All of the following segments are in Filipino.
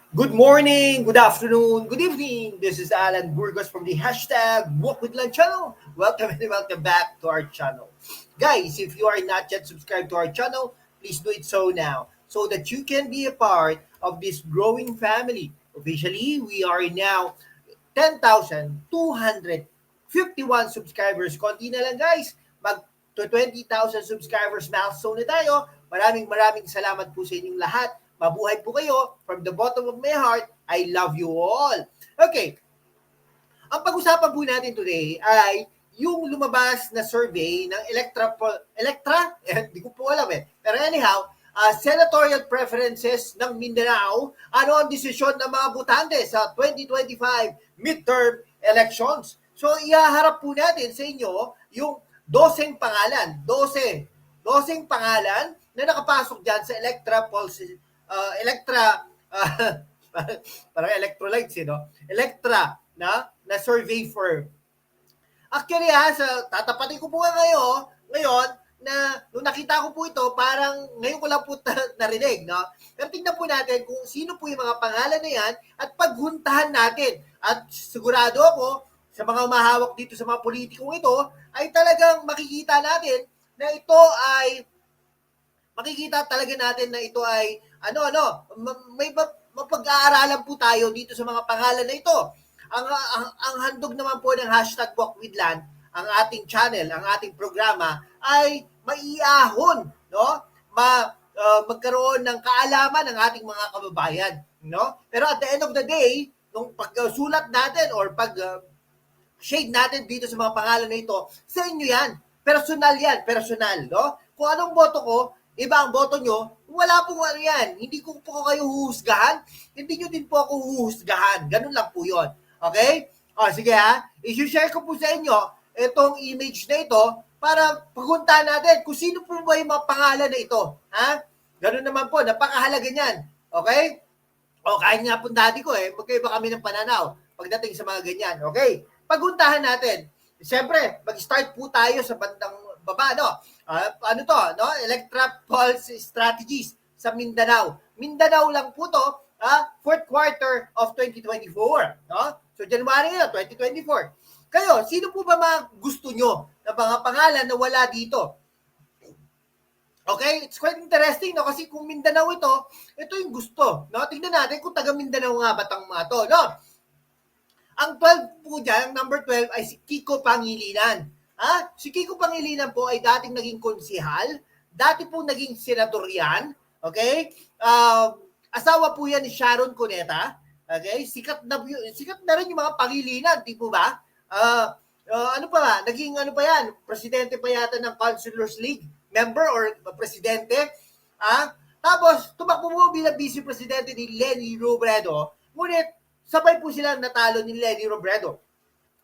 Good morning, good afternoon, good evening. This is Alan Burgos from the hashtag Walk with Lan channel. Welcome and welcome back to our channel. Guys, if you are not yet subscribed to our channel, please do it so now so that you can be a part of this growing family. Officially, we are now 10,251 subscribers. Konti na lang guys. Mag to 20,000 subscribers milestone na tayo. Maraming salamat po sa inyong lahat. Mabuhay po kayo. From the bottom of my heart, I love you all. Okay. Ang pag-usapan po natin today ay yung lumabas na survey ng Electra? Hindi ko po alam eh. Pero anyhow, senatorial preferences ng Mindanao, ano ang desisyon ng mga botante sa 2025 midterm elections. So, ihaharap po natin sa inyo yung 12 pangalan, 12 pangalan na nakapasok dyan sa parang electrolytes, Electra na survey firm. Actually, tatapatin ko po ngayon na nung nakita ko po ito, parang ngayon ko lang po narinig, no? Pero tingnan po natin kung sino po yung mga pangalan na yan at paghuntahan natin. At sigurado ako, sa mga mahawak dito sa mga politikong ito, ay talagang makikita natin na ito ay may mapag-aaralan po tayo dito sa mga pangalan na ito. Ang handog naman po ng hashtag Walk with Lan, ang ating channel, ang ating programa, ay maiahon, no? Magkaroon ng kaalaman ng ating mga kababayan, no? Pero at the end of the day, nung pagsulat natin or shade natin dito sa mga pangalan na ito, sa inyo yan. Personal, no? Kung anong boto ko, iba ang boto nyo, wala pong ano yan. Hindi ko po kayo huhusgahan, hindi nyo din po ako huhusgahan. Ganun lang po yun. Okay? Sige i-share ko po sa inyo itong image na ito para paghuntahan natin kung sino po ba yung mga pangalan na ito. Ganun naman po, napakahalaga niyan. Okay? Kahit nga po dati ko magkaiba kami ng pananaw pagdating sa mga ganyan. Okay? Paghuntahan natin. Siyempre, mag-start po tayo sa bandang baba, no? Electra Pulse Strategies sa Mindanao. Mindanao lang po to, fourth quarter of 2024, no? So, January 2024. Kayo, sino po ba mga gusto nyo na mga pangalan na wala dito? Okay? It's quite interesting, no? Kasi kung Mindanao ito yung gusto, no? Tingnan natin kung taga Mindanao nga batang mga to, no? Ang 12 po dyan, ang number 12 ay si Kiko Pangilinan. Si Kiko Pangilinan po ay dating naging konsihal, dati po naging senador yan, okay? Asawa po yan ni Sharon Cuneta, okay? Sikat na rin yung mga Pangilinan, di po ba? Naging presidente pa yata ng Councilors League, member or presidente. Tapos, tumakbo mo bilang vice presidente ni Leni Robredo, ngunit sabay po sila natalo ni Leni Robredo.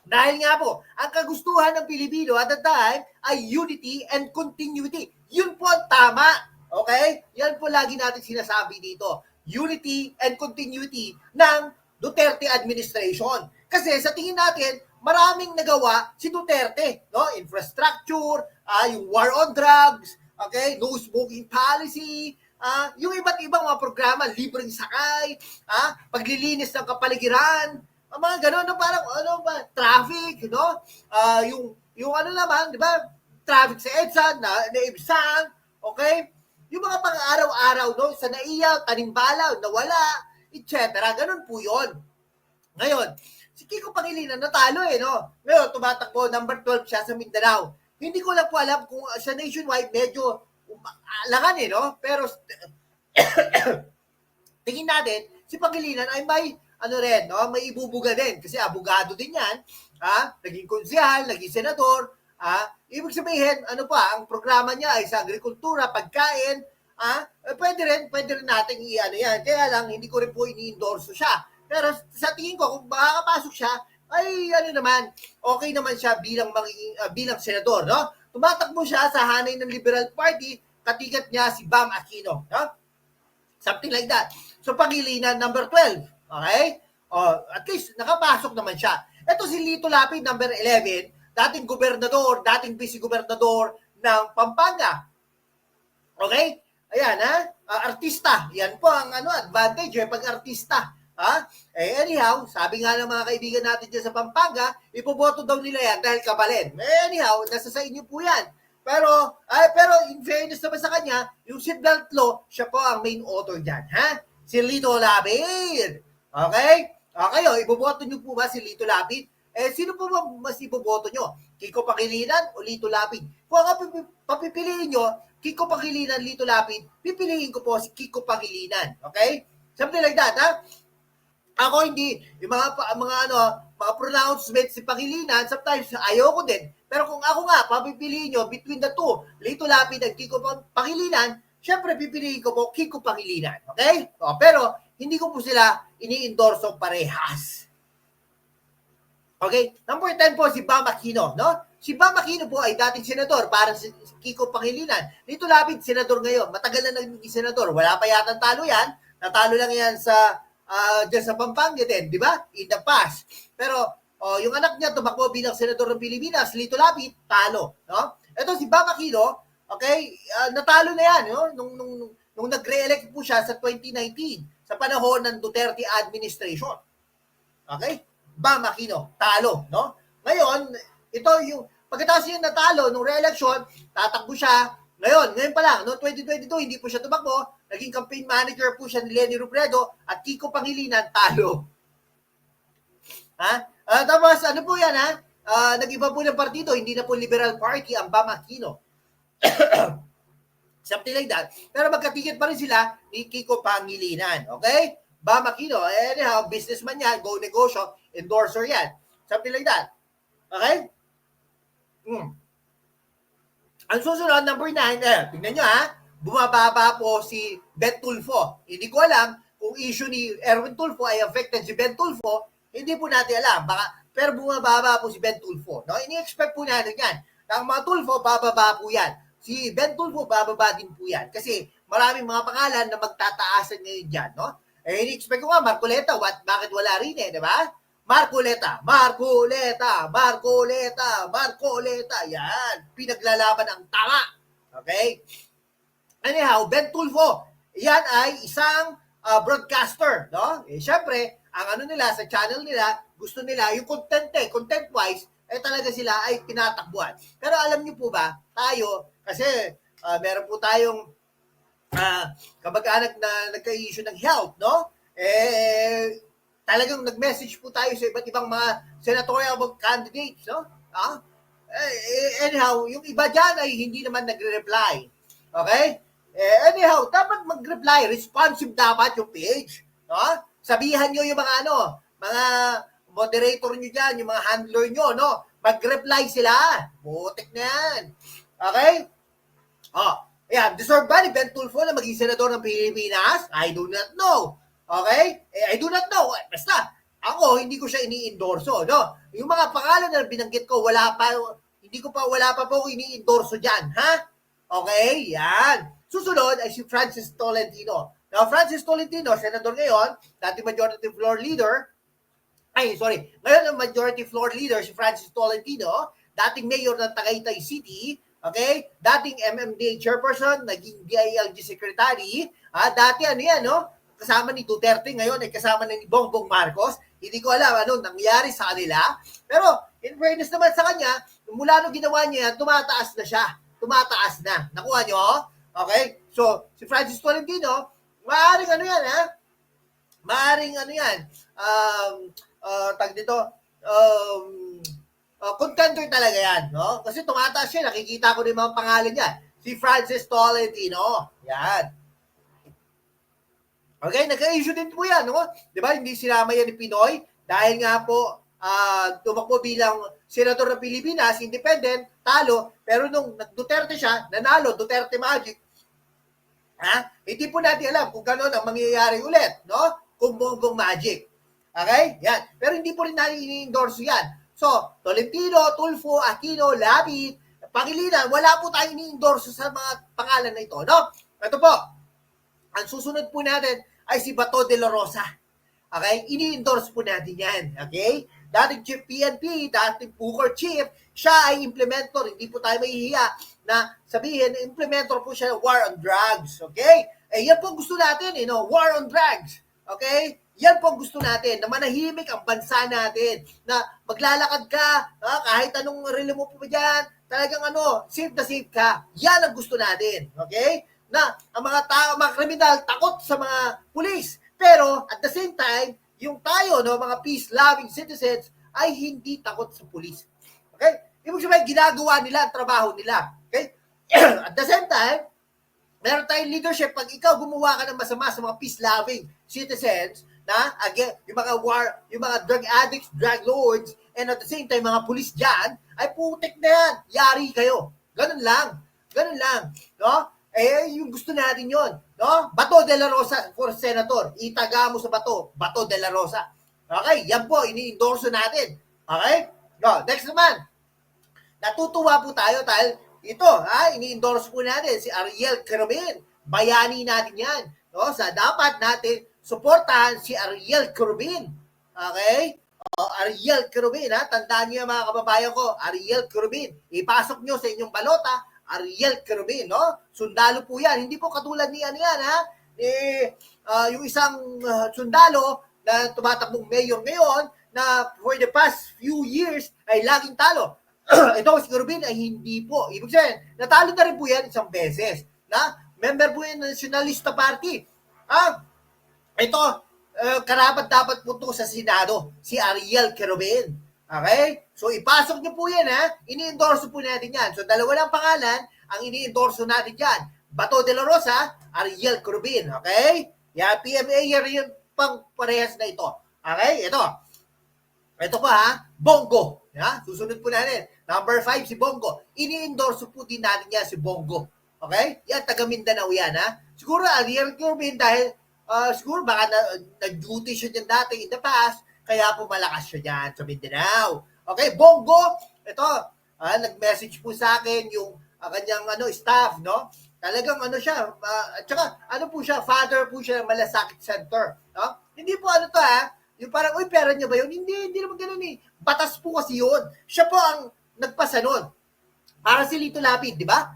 Dahil nga po, ang kagustuhan ng Pilipino at the time ay unity and continuity. Yun po ang tama. Okay? Yan po lagi natin sinasabi dito. Unity and continuity ng Duterte administration. Kasi sa tingin natin, maraming nagawa si Duterte. No? Infrastructure, yung war on drugs, okay? No smoking policy, yung iba't ibang mga programa, libreng sakay, paglilinis ng kapaligiran, mga gano'n, parang traffic, no? Yung di ba? Traffic sa EDSA, na ibsang, okay? Yung mga pang-araw-araw, no? Sa naiyaw, tanimbala, nawala, etc. Ganun po yun. Ngayon, si Kiko Pangilinan natalo no? Ngayon, tumatakbo, number 12 siya sa Mindanao. Hindi ko lang po alam kung sa nationwide medyo alangan no? Pero tingin natin, si Pangilinan ay may may ibubuga din kasi abogado din yan, naging konsehal, naging senador, ibig sabihin, ang programa niya ay sa agrikultura, pagkain, pwede rin natin yan, kaya lang hindi ko rin po ini-endorso siya, pero sa tingin ko, kung makakapasok siya, ay okay naman siya bilang senador, no? Tumatakbo siya sa hanay ng Liberal Party, katikat niya si Bam Aquino, no? Something like that. So, Pangilinan, number 12. Okay? At least, nakapasok naman siya. Ito si Lito Lapid, number 11, dating gobernador, dating vice-gobernador ng Pampanga. Okay? Ayan, artista. Yan po ang advantage pag artista. Anyhow, sabi nga ng mga kaibigan natin dyan sa Pampanga, ipoboto daw nila yan dahil kabalin. Anyhow, nasa sa inyo po yan. Pero in fairness naman sa kanya, yung seatbelt law, siya po ang main author dyan, Si Lito Lapid. Okay? Kayo, iboboto nyo po ba si Lito Lapid? Sino po ba mas iboboto nyo? Kiko Pangilinan o Lito Lapid? Kung ako papipiliin nyo, Kiko Pangilinan, Lito Lapid, pipiliin ko po si Kiko Pangilinan. Okay? Something like that, Ako hindi, yung mga pronouncements si Pangilinan, sometimes ayoko din. Pero kung ako nga, papipiliin nyo between the two, Lito Lapid at Kiko Pangilinan, syempre pipiliin ko po Kiko Pangilinan. Okay? Pero hindi ko po sila ini-endorso parehas. Okay? Number 10 po, si Bam Aquino, no? Si Bam Aquino po ay dating senador, parang si Kiko Pangilinan. Lito Lapid, senador ngayon. Matagal na naging senador. Wala pa yata talo yan. Natalo lang yan sa dyan sa Pampanga din, di ba? In the past. Pero yung anak niya tumakbo bilang senador ng Pilipinas, Lito Lapid, talo, no? Ito si Bam Aquino, okay? Natalo na yan, no? Nung nag-re-elect po siya sa 2019 sa panahon ng Duterte administration. Okay? Bam Aquino, talo, no? Ngayon, ito yung pagkatapos niya natalo nung re-election, tatakbo siya. Ngayon pa lang, no, 2022, hindi po siya tumakbo. Naging campaign manager po siya ni Leni Robredo at Kiko Pangilinan, talo. Tapos, ano po yan, nag-iba po ng partido, hindi na po Liberal Party ang Bam Aquino. Something like that. Pero magkatikit pa rin sila ni Kiko Pangilinan. Okay? Bam Aquino, anyhow, businessman yan, go negosyo, endorser yan. Something like that. Okay? Ang susunod, number 9, tingnan nyo bumababa po si Ben Tulfo. Hindi ko alam kung issue ni Erwin Tulfo ay affected si Ben Tulfo, hindi po natin alam. Pero bumababa po si Ben Tulfo. No? Ini-expect po natin yan. Ang mga Tulfo, bababa po yan. Si Ben Tulfo, bababa din po yan. Kasi maraming mga pangalan na magtataasan ngayon dyan. No? Ini-expect ko nga, Marcoleta, bakit wala rin di ba? Marcoleta. Yan. Pinaglalaban ang tama. Okay? Anyhow, Ben Tulfo, yan ay isang broadcaster, no? Syempre, ang nila sa channel nila, gusto nila yung content-wise, talaga sila ay tinatakbuhan. Pero alam niyo po ba, tayo, kasi meron po tayong kamag-anak na nagka-issue ng health, no? Talagang nag-message po tayo sa iba't ibang mga senatorial candidates, no? Anyhow, yung iba dyan ay hindi naman nagre-reply. Okay? Anyhow, dapat mag-reply. Responsive dapat yung page. No? Sabihan nyo yung mga mga moderator nyo dyan, yung mga handler nyo, no? Mag-reply sila. Butik na yan. Okay? Deserve ba ni Ben Tulfo na maging senador ng Pilipinas? I do not know. Okay? I do not know. Basta, ako, hindi ko siya ini-endorso, no? Yung mga pangalan na binanggit ko, wala pa po ini-endorso dyan, Okay? Yan. Susunod ay si Francis Tolentino. Now, Francis Tolentino, senador ngayon, dating majority floor leader, ngayon ang majority floor leader si Francis Tolentino, dating mayor ng Tagaytay City, okay? Dating MMDA chairperson, naging DILG secretary, dati kasama ni Duterte, ngayon ay kasama na ni Bongbong Marcos. Hindi ko alam nangyari sa kanila. Pero, in fairness naman sa kanya, mula nung ginawa niya, tumataas na siya. Tumataas na. Nakuha niyo? Okay? So, si Francis Tolentino, maaaring contender talaga yan, no? Kasi tumataas siya, nakikita ko din mga pangalan niya. Si Francis Tolentino. Yan. Okay, nagka-issue din po yan, no? Di ba? Hindi sinama yan ni Pinoy dahil nga po tumakbo bilang senador ng Pilipinas, independent, talo, pero nung Duterte siya, nanalo, Duterte Magic, hindi po natin alam kung gano'n ang mangyayari ulit, no? Kung Bongbong Magic. Okay? Yan. Pero hindi po rin natin ini-endorse yan. So, Tolentino, Tulfo, Aquino, Lapid, Pangilinan, wala po tayong ini-endorse sa mga pangalan na ito, no? Ito po, ang susunod po natin ay si Bato de la Rosa. Okay? Ini-endorse po natin yan. Okay? dating Chief PNP, dating Booker Chief, siya ay implementor. Hindi po tayo mahihiya na sabihin, implementor po siya ng war on drugs. Okay? Eh, yan po gusto natin, war on drugs. Okay? Yan po gusto natin, na manahimik ang bansa natin, na maglalakad ka, kahit anong relo mo po dyan, talagang safe na safe ka. Yan ang gusto natin. Okay? Na ang mga mga kriminal takot sa mga pulis. Pero at the same time, yung tayo, mga peace-loving citizens, ay hindi takot sa pulis. Okay? Ibig sabihin, ginagawa nila ang trabaho nila. Okay? At the same time, meron tayong leadership. Pag ikaw gumawa ka ng masama sa mga peace-loving citizens, na again, yung mga drug addicts, drug lords, and at the same time, mga pulis dyan, ay putik na yan. Yari kayo. Ganun lang. Ganun lang. No? Eh, yung gusto natin yon, no? Bato de la Rosa for senator. Itaga mo sa Bato de la Rosa. Okay, yan po, ini-endorso natin. Okay? No, next naman. Natutuwa po tayo dahil ito, ini-endorse po natin si Ariel Kerubin. Bayani natin yan. No? Dapat natin suportahan si Ariel Kerubin. Okay? Ariel Kerubin, tandaan niyo mga kababayan ko, Ariel Kerubin. Ipasok niyo sa inyong balota, Ariel Kerubin, no? Sundalo po yan. Hindi po katulad ni yung isang sundalo na tumatakbong mayor ngayon na for the past few years ay laging talo. Ito si Kerubin ay hindi po. Ibig sabihin, natalo na rin po yan isang beses. Member po yan ng Nationalista Party. Ito, karapat dapat po ito sa Senado, si Ariel Kerubin. Okay? So, ipasok niyo po yan, ini-endorso po natin yan. So, dalawa lang pangalan ang ini-endorso natin yan. Bato de la Rosa, Ariel Kerubin. Okay? Yan, PMA, yan pang parehas na ito. Okay? Ito pa, Bongo. Susunod po natin. Number 5, si Bongo. Ini-endorso po din natin yan, si Bongo. Okay? Yan, taga Mindanao yan, Siguro, Ariel Kerubin, dahil siguro baka nag-duty siya dyan dati in the past, kaya po malakas siya dyan sa Mindanao. Okay, Bongo, ito, nag-message po sa akin yung kanyang staff, no? Talagang siya, at saka po siya, father po siya ng Malasakit Center, no? Hindi po yung parang, pera niya ba yun? Hindi naman ganun eh. Batas po kasi yun. Siya po ang nagpasa nun. Para si Lito Lapid, di ba?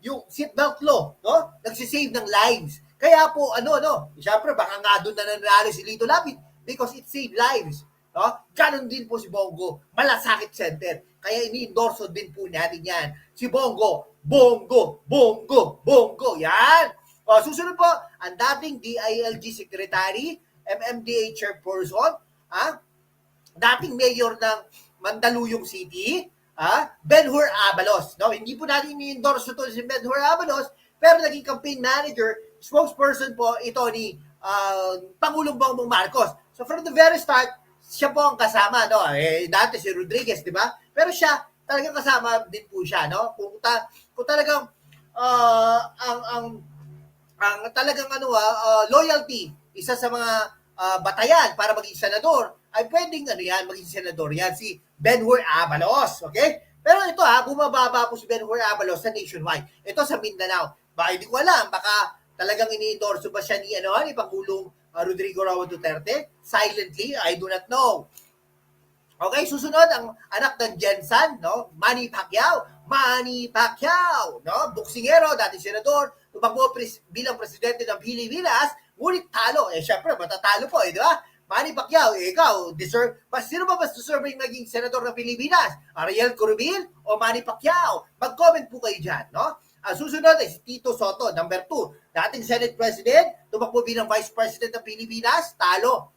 Yung seatbelt law, no? Nagsisave ng lives. Kaya po, siyempre, baka nga doon na nanalo si Lito Lapid because it saved lives. No? Ganon din po si Bongo, Malasakit Center. Kaya ini-endorso din po natin yan. Si Bongo, Bongo, yan. Susunod po, ang dating DILG Secretary, MMDA Chairperson, dating Mayor ng Mandaluyong City, Ben-Hur Abalos. No? Hindi po natin ini-endorso to si Ben-Hur Abalos, pero naging campaign manager, spokesperson po ito ni Pangulong Bongbong Marcos. So from the very start, siya po ang kasama, no? Dati si Rodriguez, di ba? Pero siya, talagang kasama din po siya, no? Kung talagang ang talagang loyalty, isa sa mga batayan para maging senador, ay pwedeng maging senador yan, si Ben-Hur Abalos, okay? Pero ito bumababa po si Ben-Hur Abalos sa nationwide. Ito sa Mindanao. Baka hindi ko alam, baka talagang ini-endorso ba siya ni Pangulong Rodrigo Roa Duterte? Silently, I do not know. Okay, susunod ang anak ng Jensen, no? Manny Pacquiao, no? Boksingero, dating senador, tumakbo bilang presidente ng Pilipinas, ngunit talo. Syempre, matatalo po, di ba? Manny Pacquiao, ikaw, sino ba mas deserving maging senador ng Pilipinas? Ariel Kerubin o Manny Pacquiao? Mag-comment po kayo dyan, no? Susunod ay si Tito Soto, number 2. Dating Senate President, tumakbo bilang Vice President ng Pilipinas, talo.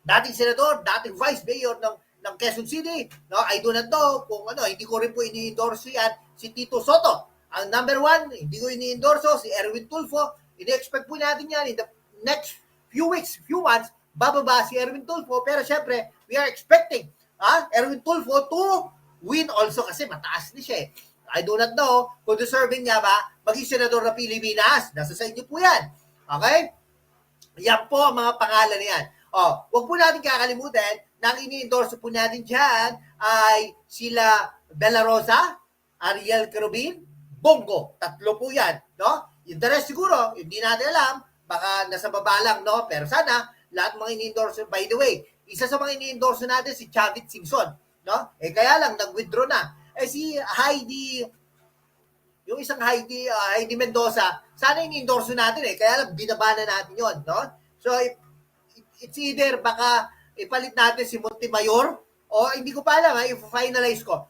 Dating Senador, dating Vice Mayor ng Quezon City, no? I do not know kung hindi ko rin po ini-endorso yan, si Tito Soto. Ang number 1, hindi ko ini-endorso, si Erwin Tulfo. Ini-expect po natin yan in the next few weeks, few months, bababa si Erwin Tulfo, pero syempre, we are expecting Erwin Tulfo to win also kasi mataas ni siya. I do not know kung deserving niya ba maging senador ng Pilipinas. Nasa sa inyo po yan. Okay? Yan po ang mga pangalan yan. Huwag po natin kakalimutan na ang ini-endorso po natin dyan ay sila De La Rosa, Ariel Kerubin, Bongo. 3 po yan. No? Yung the rest siguro, hindi natin alam. Baka nasa baba lang, no? Pero sana, lahat mga ini-endorso, by the way, Isa sa mga ini-endorse natin si Chavit Singson, no? Kaya lang nag-withdraw na. Si Heidi, yung isang Heidi Mendoza, sana ini-endorse natin kaya lang binaba na natin 'yon, no? So it's either baka ipalit natin si Montemayor o hindi ko pa alam i-finalize ko.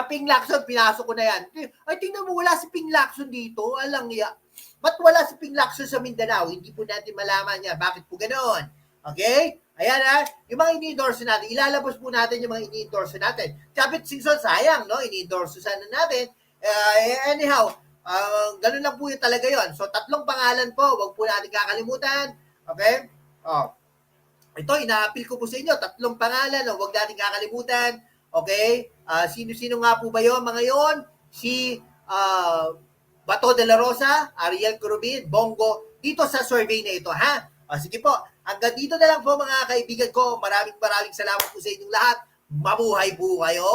Ping Lacson, pinasok ko na yan. Ay, tingnan mo, wala si Ping Lacson dito. Alang ya. Ba't wala si Ping Lacson sa Mindanao? Hindi po natin malaman yan. Bakit po ganoon? Okay? Ayan yung mga ini-endorse natin, ilalabas po natin yung mga ini-endorse natin. Chavit Singson, sayang, no? Ini-endorse sana natin. Anyhow, ganun lang po yung talaga yon. So, 3 pangalan po, wag po natin kakalimutan. Okay? Ito, ina-appeal ko po sa inyo, 3 pangalan, wag natin kakalimutan. Okay? Sino-sino nga po ba yun? Mga yon, si Bato de la Rosa, Ariel Curubin, Bongo, dito sa survey na ito, ha? Sige po, hanggang dito na lang po mga kaibigan ko. Maraming salamat po sa inyong lahat. Mabuhay po kayo!